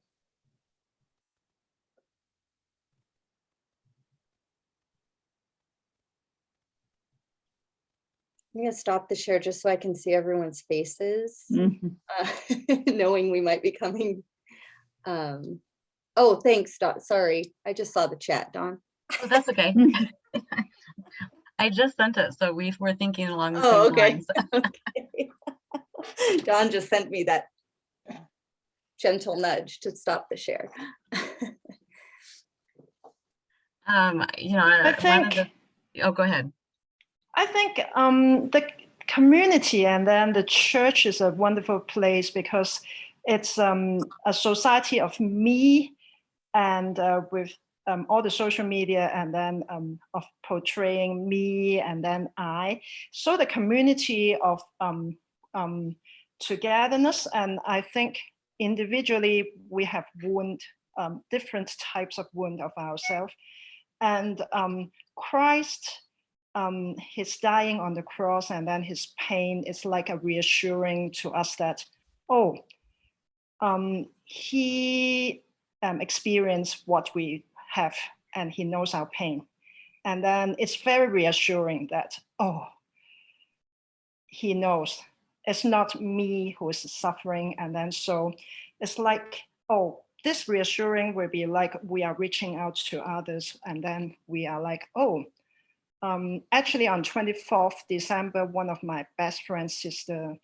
I'm gonna stop the share just so I can see everyone's faces, Mhm. knowing we might be coming. Oh, thanks, Don. Sorry, I just saw the chat, Don. Oh, that's okay. I just sent it, so we were thinking along the Oh, same okay. lines. Okay. Don just sent me that gentle nudge to stop the share. I think- oh, go ahead. I think the community and then the church is a wonderful place because it's a society of me and with all the social media and then of portraying me and then I. So the community of togetherness, and I think individually we have wound, different types of wound of ourselves. And Christ, his dying on the cross and then his pain is like a reassuring to us that, he experienced what we have and he knows our pain. And then it's very reassuring that, he knows it's not me who is suffering. And then so it's like, this reassuring will be like we are reaching out to others. And then we are like, actually on 24th December, one of my best friend's sister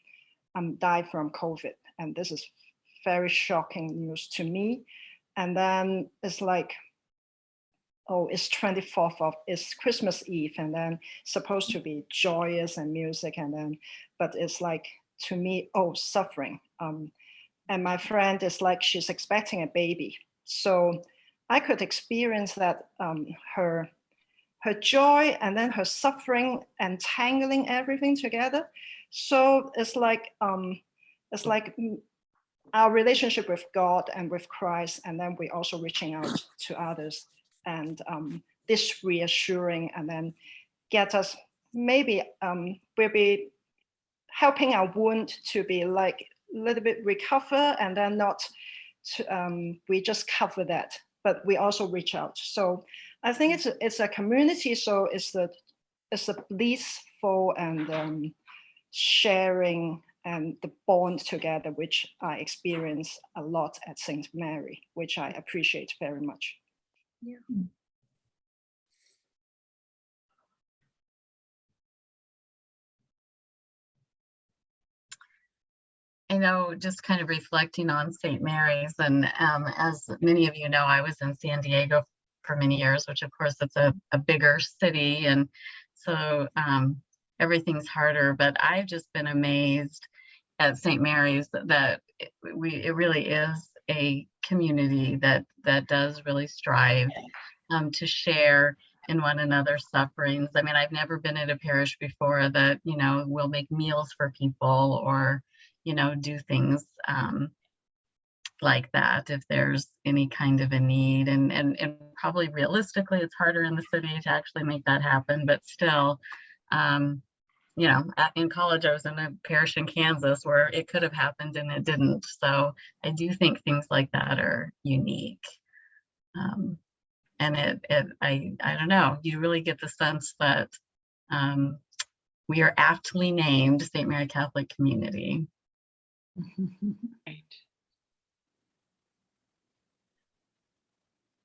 died from COVID. And this is very shocking news to me. And then it's like, it's 24th it's Christmas Eve, and then supposed to be joyous and music, and then, but it's like, to me, suffering. And my friend is like, she's expecting a baby. So I could experience that her joy and then her suffering, entangling everything together. So it's like our relationship with God and with Christ, and then we also reaching out to others, and this reassuring, and then get us maybe we'll be helping our wound to be like a little bit recover, and then not to, we just cover that, but we also reach out. So I think it's a community. So it's a blissful and sharing and the bond together, which I experience a lot at St. Mary, which I appreciate very much. Yeah. I know, just kind of reflecting on St. Mary's, and as many of you know, I was in San Diego for many years, which of course it's a bigger city, and so everything's harder, but I've just been amazed at St. Mary's that it really is a community that does really strive to share in one another's sufferings. I mean, I've never been at a parish before that, will make meals for people or, do things like that if there's any kind of a need. And probably realistically, it's harder in the city to actually make that happen, but still, in college, I was in a parish in Kansas where it could have happened and it didn't. So I do think things like that are unique. And I don't know, you really get the sense that we are aptly named St. Mary Catholic Community. Right.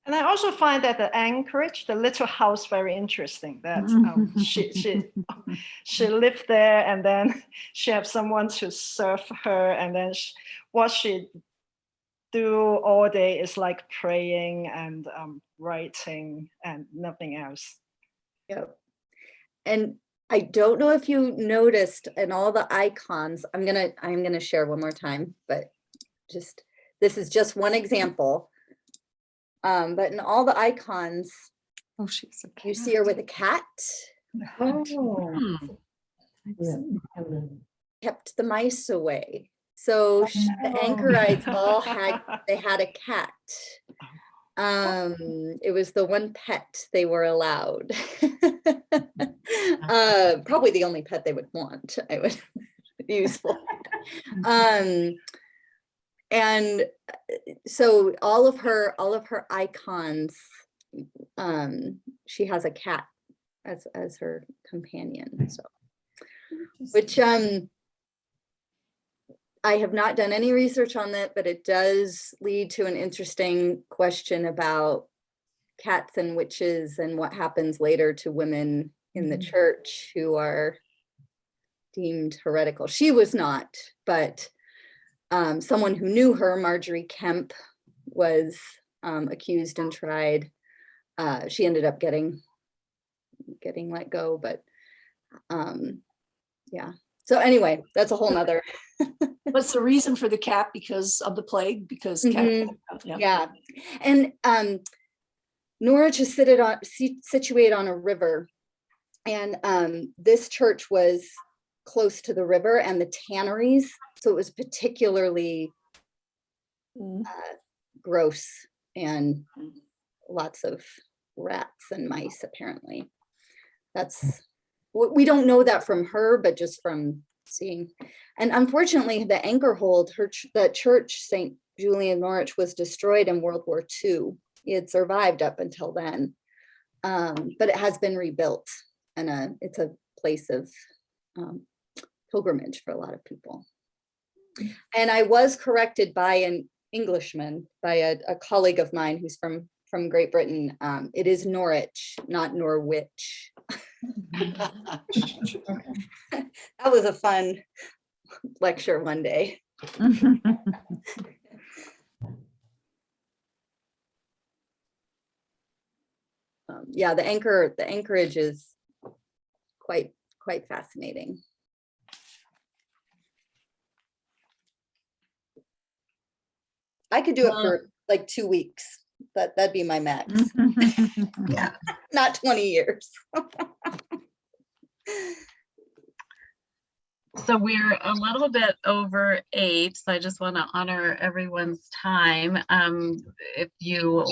And I also find that the Anchorage, the little house, very interesting. That she lived there, and then she had someone to serve her, and then what she do all day is like praying and writing and nothing else. Yep. And I don't know if you noticed in all the icons, I'm gonna share one more time, but this is just one example. But in all the icons, She's a you see her with a cat. Oh. Kept the mice away. So the anchorites all they had a cat. It was the one pet they were allowed. Probably the only pet they would want, I would useful. And so all of her icons, she has a cat as her companion. So, which I have not done any research on that, but it does lead to an interesting question about cats and witches and what happens later to women in the church who are deemed heretical. She was not, but someone who knew her, Marjorie Kemp, was accused and tried. She ended up getting let go, but yeah. So anyway, that's a whole nother. What's the reason for the cat? Because of the plague? Because Yeah. And Norwich is situated on a river, and this church was close to the river and the tanneries, so it was particularly gross, and lots of rats and mice apparently. That's, we don't know that from her, but just from seeing. And unfortunately, the anchor hold, the church, St. Julian, Norwich, was destroyed in World War II. It had survived up until then, but it has been rebuilt, and it's a place of pilgrimage for a lot of people. And I was corrected by an Englishman, by a colleague of mine who's from Great Britain. It is Norwich, not Norwich. That was a fun lecture one day. Yeah, the anchorage is quite fascinating. I could do it for like 2 weeks. That'd be my max. Yeah. Not 20 years. So we're a little bit over 8, so I just want to honor everyone's time. If you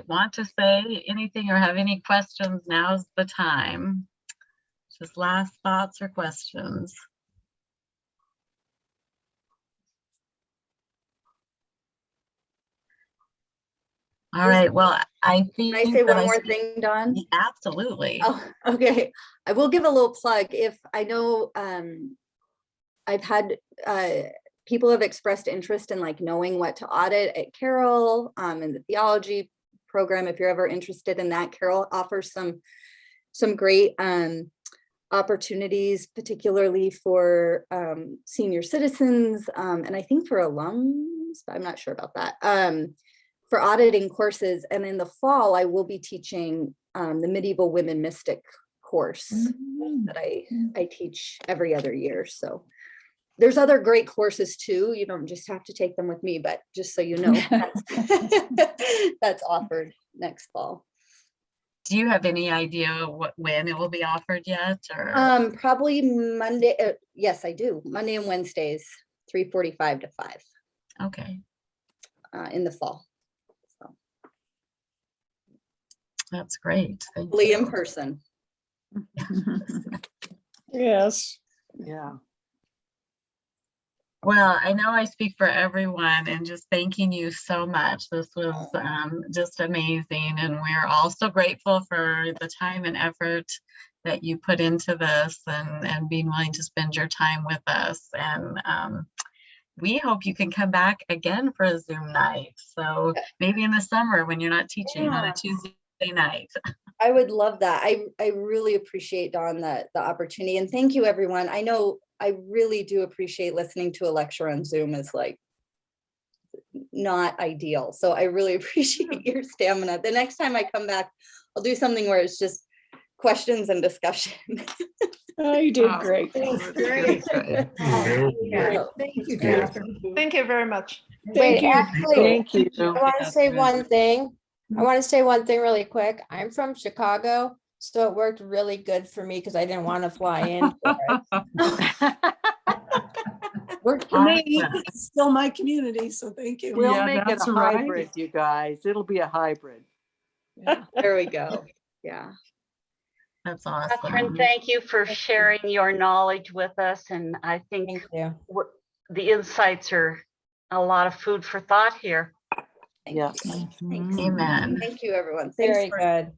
want to say anything or have any questions, now's the time. Just last thoughts or questions. All right, well, I think. Can I say one more thing, Dawn? Absolutely. Oh, okay. I will give a little plug. If I know, I've had people have expressed interest in like knowing what to audit at Carroll in the theology program. If you're ever interested in that, Carroll offers some great opportunities, particularly for senior citizens, and I think for alums, but I'm not sure about that, for auditing courses. And in the fall, I will be teaching the Medieval Women Mystic course that I teach every other year. So there's other great courses too. You don't just have to take them with me, but just so you know, that's offered next fall. Do you have any idea when it will be offered yet? Or Probably Monday. Yes, I do. Monday and Wednesdays, 3:45 to 5. Okay. In the fall. So. That's great. Hopefully in person. Yes. Yeah. Well, I know I speak for everyone and just thanking you so much. This was just amazing, and we're all so grateful for the time and effort that you put into this, and being willing to spend your time with us. And we hope you can come back again for a Zoom night. So maybe in the summer when you're not teaching on a Tuesday night. I would love that. I really appreciate, Dawn, the opportunity, and thank you, everyone. I know I really do appreciate listening to a lecture on Zoom is like not ideal. So I really appreciate your stamina. The next time I come back, I'll do something where it's just questions and discussion. Oh, you did great. Great. Yeah. Thank you, Catherine. Thank you very much. Thank you. Actually, Thank you. I want to say one thing. I want to say one thing really quick. I'm from Chicago, so it worked really good for me because I didn't want to fly in for it. Worked for me. Awesome. It's still my community, so thank you. We'll Yeah, make it that's a right. hybrid, you guys. It'll be a hybrid. Yeah. There we go. Yeah. That's Catherine, awesome. thank you for sharing your knowledge with us. And I think Thank you. the insights are a lot of food for thought here. Yes. Thanks. Amen. Thank you, everyone. Thanks Very for good.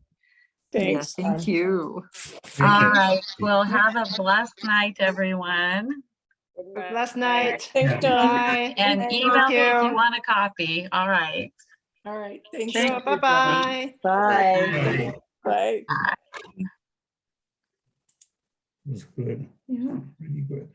Yeah, Thanks. thank you. Thank All you. right. Well, have a blessed night, everyone. Last night. Thanks, John. Bye. And Thank email me if you you. want a copy. All right. All right. Thanks. Sure, Thank you, bye-bye. Bye. Bye. Bye. Bye. It was good. Yeah. Really good.